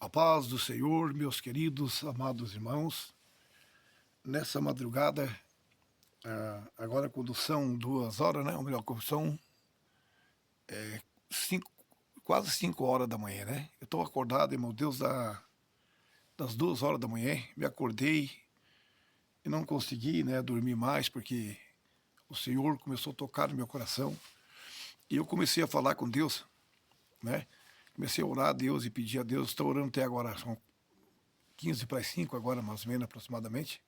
A paz do Senhor, meus queridos, amados irmãos, nessa madrugada, agora quando são 2 horas, né? Ou melhor, quando são cinco, quase 5 horas da manhã, né? Eu estou acordado, irmão Deus, das 2 horas da manhã, me acordei e não consegui, né, dormir mais, porque o Senhor começou a tocar no meu coração e eu comecei a falar com Deus, né? Comecei a orar a Deus e pedir a Deus, estou orando até agora, são 15 para as 5 agora, mais ou menos, aproximadamente.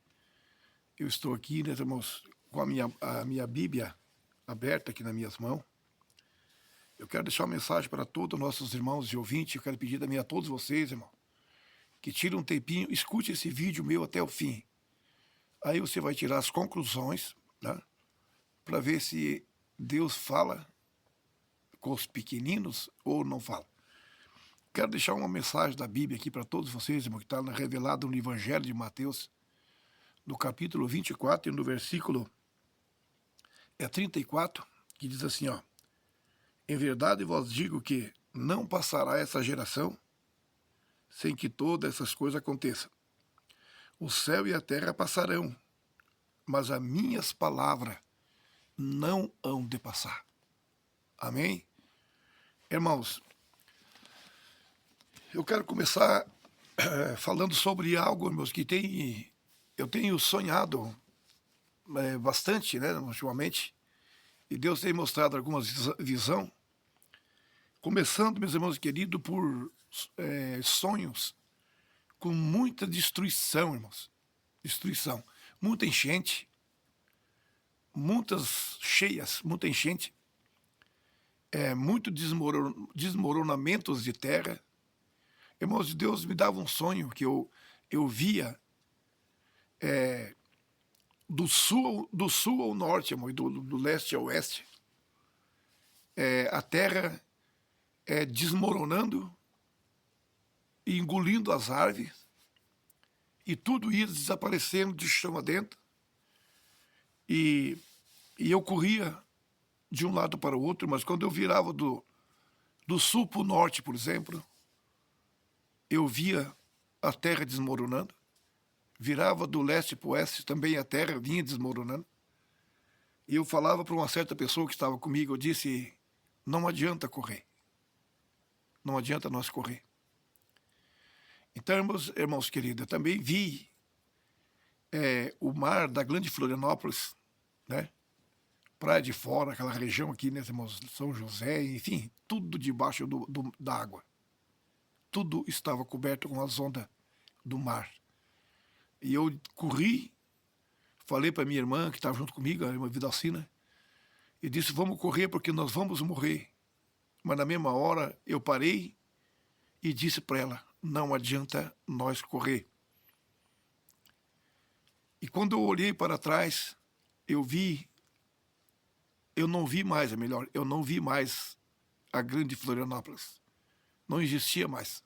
Eu estou aqui, né, irmãos, com a minha Bíblia aberta aqui nas minhas mãos. Eu quero deixar uma mensagem para todos os nossos irmãos e ouvintes. Eu quero pedir também a todos vocês, irmão, que tirem um tempinho, escute esse vídeo meu até o fim. Aí você vai tirar as conclusões, né, para ver se Deus fala com os pequeninos ou não fala. Quero deixar uma mensagem da Bíblia aqui para todos vocês, irmão, que está revelada no Evangelho de Mateus, no capítulo 24 e no versículo 34, que diz assim, ó: em verdade vos digo que não passará essa geração sem que todas essas coisas aconteçam. O céu e a terra passarão, mas as minhas palavras não hão de passar. Amém? Irmãos, eu quero começar falando sobre algo, irmãos, que eu tenho sonhado bastante, né, ultimamente, e Deus tem mostrado algumas visão, começando, meus irmãos queridos, por sonhos com muita destruição, irmãos. Destruição. Muita enchente, muitas cheias, muita enchente, muito desmoronamentos de terra. Irmãos, Deus me dava um sonho que eu via do sul ao norte, irmão, e do leste ao oeste, a terra desmoronando e engolindo as árvores, e tudo ia desaparecendo de chão adentro, e eu corria de um lado para o outro, mas quando eu virava do sul para o norte, por exemplo, eu via a terra desmoronando, virava do leste para o oeste, também a terra vinha desmoronando, e eu falava para uma certa pessoa que estava comigo, eu disse, não adianta correr, não adianta nós correr. Então, irmãos queridos, eu também vi o mar da Grande Florianópolis, né? Praia de Fora, aquela região aqui, né, irmãos, São José, enfim, tudo debaixo da água. Tudo estava coberto com as ondas do mar. E eu corri, falei para minha irmã, que estava junto comigo, a irmã Vidalcina, e disse, vamos correr porque nós vamos morrer. Mas na mesma hora eu parei e disse para ela, não adianta nós correr. E quando eu olhei para trás, eu não vi mais, eu não vi mais a Grande Florianópolis. Não existia mais.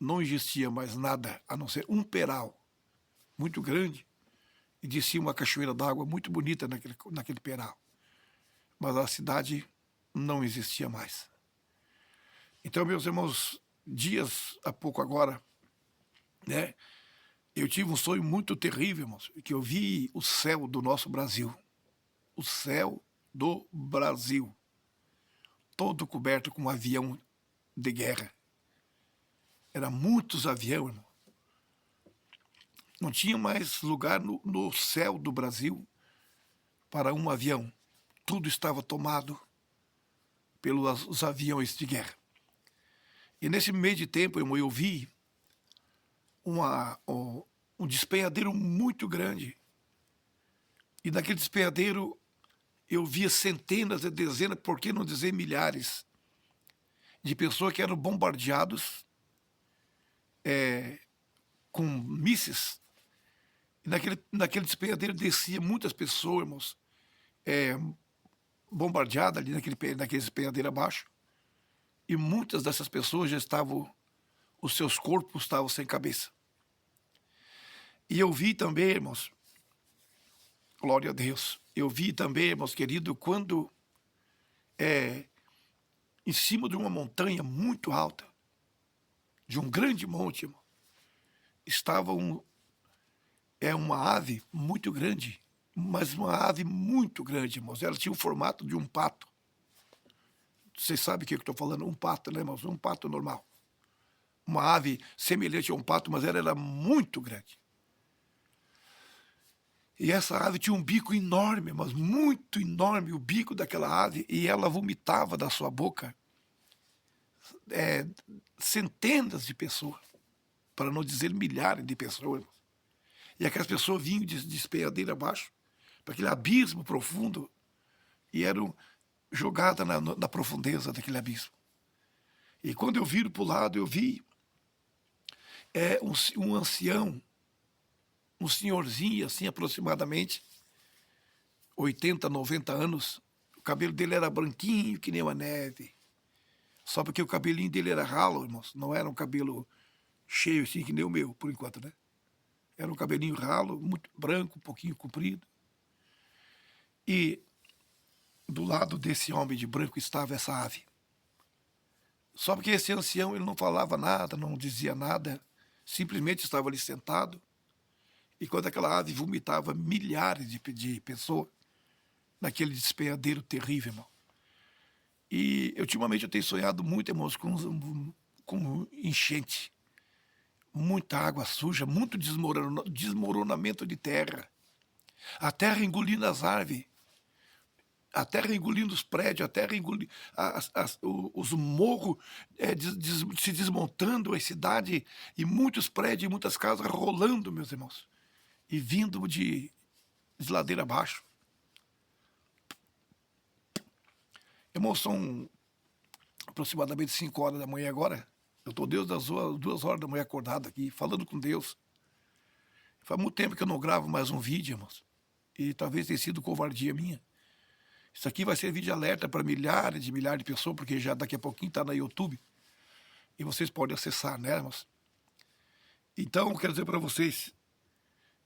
Não existia mais nada, a não ser um peral muito grande e descia uma cachoeira d'água muito bonita naquele peral. Mas a cidade não existia mais. Então, meus irmãos, dias há pouco agora, né, eu tive um sonho muito terrível, irmãos, que eu vi o céu do nosso Brasil. O céu do Brasil. Todo coberto com um avião de guerra. Eram muitos aviões, irmão. Não tinha mais lugar no céu do Brasil para um avião. Tudo estava tomado pelos aviões de guerra. E nesse meio de tempo, irmão, eu vi um despenhadeiro muito grande. E naquele despenhadeiro eu via centenas e dezenas, por que não dizer milhares, de pessoas que eram bombardeados com mísseis. E naquele despenhadeiro descia muitas pessoas, irmãos, bombardeadas ali naquele despenhadeiro abaixo. E muitas dessas pessoas já estavam, os seus corpos estavam sem cabeça. E eu vi também, irmãos, glória a Deus, eu vi também, irmãos queridos, quando em cima de uma montanha muito alta, de um grande monte, irmão, estava uma ave muito grande, mas uma ave muito grande, irmãos. Ela tinha o formato de um pato. Vocês sabem o que eu estou falando? Um pato, né, irmãos? Um pato normal. Uma ave semelhante a um pato, mas ela era muito grande. E essa ave tinha um bico enorme, mas muito enorme, o bico daquela ave, e ela vomitava da sua boca centenas de pessoas, para não dizer milhares de pessoas. E aquelas pessoas vinham de despenhadeira abaixo, para aquele abismo profundo, e eram jogadas na profundeza daquele abismo. E quando eu viro para o lado, eu vi um ancião, um senhorzinho, assim, aproximadamente 80, 90 anos. O cabelo dele era branquinho, que nem uma neve. Só porque o cabelinho dele era ralo, irmãos. Não era um cabelo cheio, assim, que nem o meu, por enquanto, né? Era um cabelinho ralo, muito branco, um pouquinho comprido. E do lado desse homem de branco estava essa ave. Só porque esse ancião, ele não falava nada, não dizia nada, simplesmente estava ali sentado. E quando aquela ave vomitava milhares de pessoas naquele despenhadeiro terrível, irmão. E ultimamente eu tenho sonhado muito, irmãos, com enchente. Muita água suja, muito desmoronamento de terra. A terra engolindo as árvores. A terra engolindo os prédios, a terra engolindo os morros, se desmontando, a cidade, e muitos prédios e muitas casas rolando, meus irmãos, e vindo de ladeira abaixo. Irmãos, são aproximadamente 5 horas da manhã agora. Eu estou desde as 2 horas da manhã acordado aqui, falando com Deus. Faz muito tempo que eu não gravo mais um vídeo, irmãos, e talvez tenha sido covardia minha. Isso aqui vai servir de alerta para milhares de pessoas, porque já daqui a pouquinho está na YouTube. E vocês podem acessar, né, irmãos? Então, eu quero dizer para vocês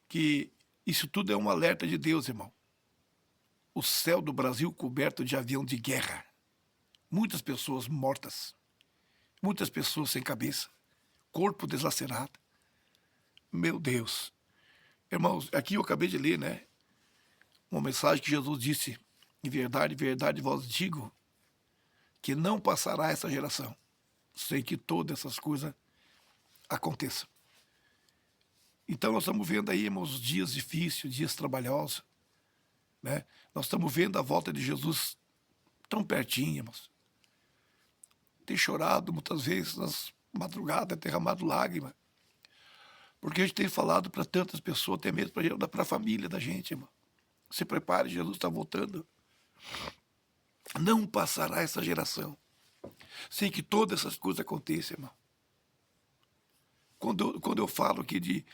que isso tudo é um alerta de Deus, irmão. O céu do Brasil coberto de avião de guerra. Muitas pessoas mortas. Muitas pessoas sem cabeça. Corpo deslacerado. Meu Deus. Irmãos, aqui eu acabei de ler, né? Uma mensagem que Jesus disse: em verdade vos digo, que não passará essa geração sem que todas essas coisas aconteçam. Então nós estamos vendo aí, irmãos, dias difíceis, dias trabalhosos, né? Nós estamos vendo a volta de Jesus tão pertinho, irmãos. Tem chorado muitas vezes nas madrugadas, derramado lágrimas, porque a gente tem falado para tantas pessoas, até mesmo para a família da gente, irmão. Se prepare, Jesus está voltando. Não passará essa geração sem que todas essas coisas aconteçam, irmão. Quando eu falo aqui de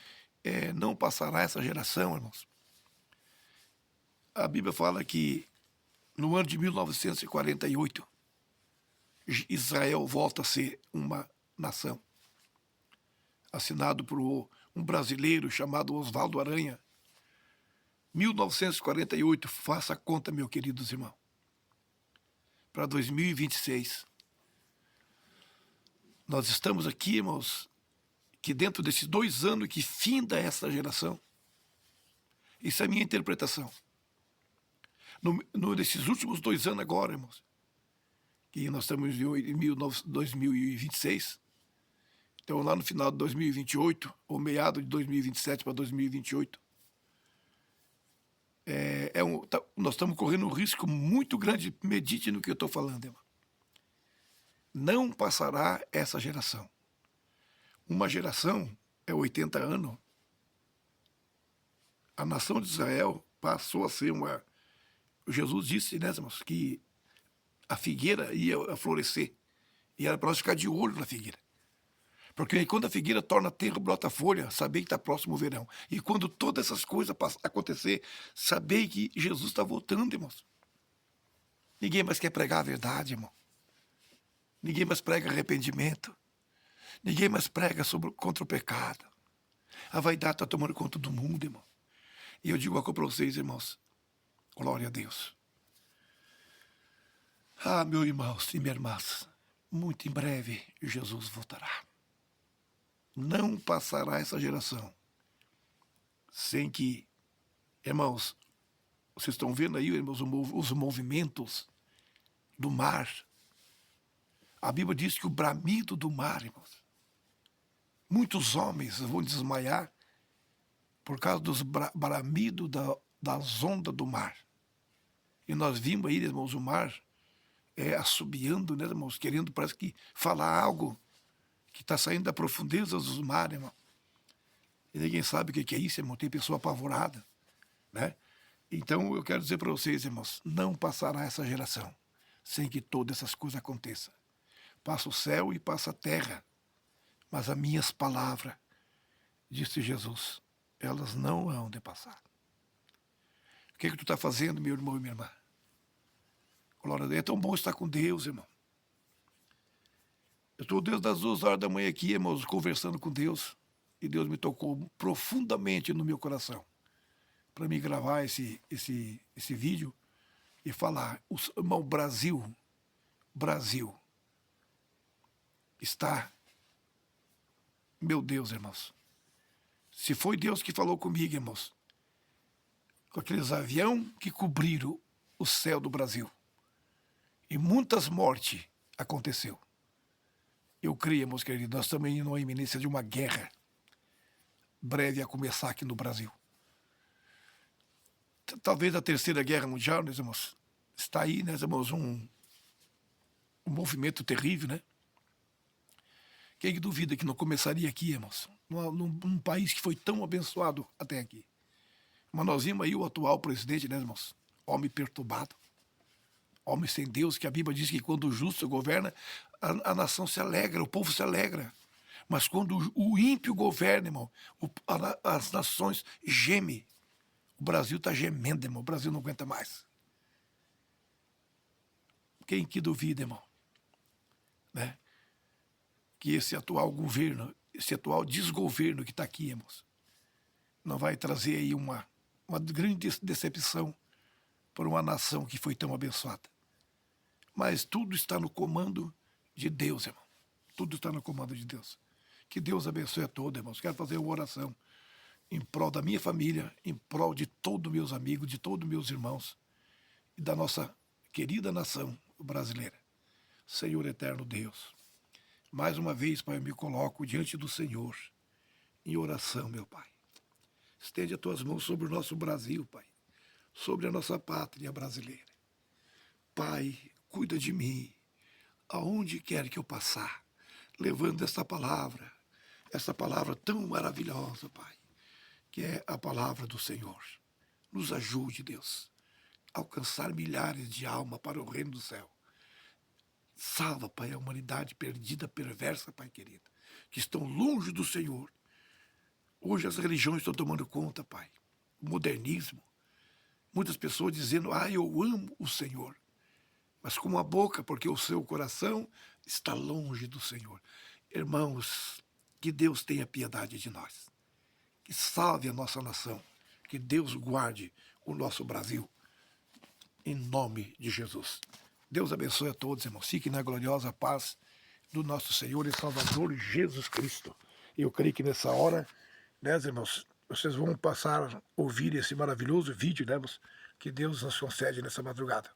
não passará essa geração, irmãos, a Bíblia fala que no ano de 1948, Israel volta a ser uma nação. Assinado por um brasileiro chamado Oswaldo Aranha. 1948, faça a conta, meus queridos irmãos. Para 2026. Nós estamos aqui, irmãos, que dentro desses 2 anos que finda essa geração, isso é a minha interpretação. Nesses últimos 2 anos agora, irmãos, que nós estamos em 2026, então lá no final de 2028, ou meado de 2027 para 2028, nós estamos correndo um risco muito grande. Medite no que eu estou falando, irmão. Não passará essa geração. Uma geração é 80 anos. A nação de Israel passou a ser uma... Jesus disse, né, irmãos, que a figueira ia florescer. E era para nós ficar de olho na figueira. Porque quando a figueira torna terra, brota folha, sabei que está próximo o verão. E quando todas essas coisas acontecer, sabei que Jesus está voltando, irmãos. Ninguém mais quer pregar a verdade, irmão. Ninguém mais prega arrependimento. Ninguém mais prega contra o pecado. A vaidade está tomando conta do mundo, irmão. E eu digo uma coisa para vocês, irmãos. Glória a Deus. Ah, meus irmãos e minhas irmãs, muito em breve Jesus voltará. Não passará essa geração sem que, irmãos, vocês estão vendo aí, irmãos, os movimentos do mar. A Bíblia diz que o bramido do mar, irmãos, muitos homens vão desmaiar por causa dos bramidos das ondas do mar. E nós vimos aí, irmãos, o mar assobiando, né, irmãos, querendo, parece que falar algo que está saindo da profundeza dos mares, irmão. E ninguém sabe o que é isso, irmão. Tem pessoa apavorada, né? Então eu quero dizer para vocês, irmãos, não passará essa geração sem que todas essas coisas aconteçam. Passa o céu e passa a terra, mas as minhas palavras, disse Jesus, elas não hão de passar. O que é que tu está fazendo, meu irmão e minha irmã? Glória a Deus. É tão bom estar com Deus, irmão. Eu estou desde as 2 horas da manhã aqui, irmãos, conversando com Deus. E Deus me tocou profundamente no meu coração para me gravar esse vídeo e falar. Irmão, Brasil está... Meu Deus, irmãos. Se foi Deus que falou comigo, irmãos, com aqueles aviões que cobriram o céu do Brasil, e muitas mortes aconteceu. Eu creio, meus queridos, nós estamos indo na iminência de uma guerra breve a começar aqui no Brasil. Talvez a Terceira Guerra Mundial, né, irmãos, está aí, né, irmãos, um movimento terrível, né? Quem que duvida que não começaria aqui, irmãos, num país que foi tão abençoado até aqui? Mas nós vimos aí o atual presidente, né, irmãos, homem perturbado, homem sem Deus, que a Bíblia diz que quando o justo governa, a nação se alegra, o povo se alegra. Mas quando o ímpio governa, irmão, as nações gemem. O Brasil está gemendo, irmão. O Brasil não aguenta mais. Quem que duvida, irmão? Né? Que esse atual governo, esse atual desgoverno que está aqui, irmãos, não vai trazer aí uma grande decepção para uma nação que foi tão abençoada. Mas tudo está no comando de Deus, irmão. Tudo está no comando de Deus. Que Deus abençoe a todos, irmãos. Quero fazer uma oração em prol da minha família, em prol de todos meus amigos, de todos meus irmãos e da nossa querida nação brasileira. Senhor eterno Deus, mais uma vez, Pai, eu me coloco diante do Senhor em oração, meu Pai. Estende as tuas mãos sobre o nosso Brasil, Pai, sobre a nossa pátria brasileira. Pai, cuida de mim, aonde quer que eu passar, levando essa palavra tão maravilhosa, Pai, que é a palavra do Senhor. Nos ajude, Deus, a alcançar milhares de almas para o reino do céu. Salva, Pai, a humanidade perdida, perversa, Pai querido, que estão longe do Senhor. Hoje as religiões estão tomando conta, Pai. O modernismo. Muitas pessoas dizendo, eu amo o Senhor. Mas com a boca, porque o seu coração está longe do Senhor. Irmãos, que Deus tenha piedade de nós. Que salve a nossa nação. Que Deus guarde o nosso Brasil. Em nome de Jesus. Deus abençoe a todos, irmãos. Fiquem na gloriosa paz do nosso Senhor e Salvador Jesus Cristo. Eu creio que nessa hora, né, irmãos, vocês vão passar a ouvir esse maravilhoso vídeo, né, irmãos, que Deus nos concede nessa madrugada.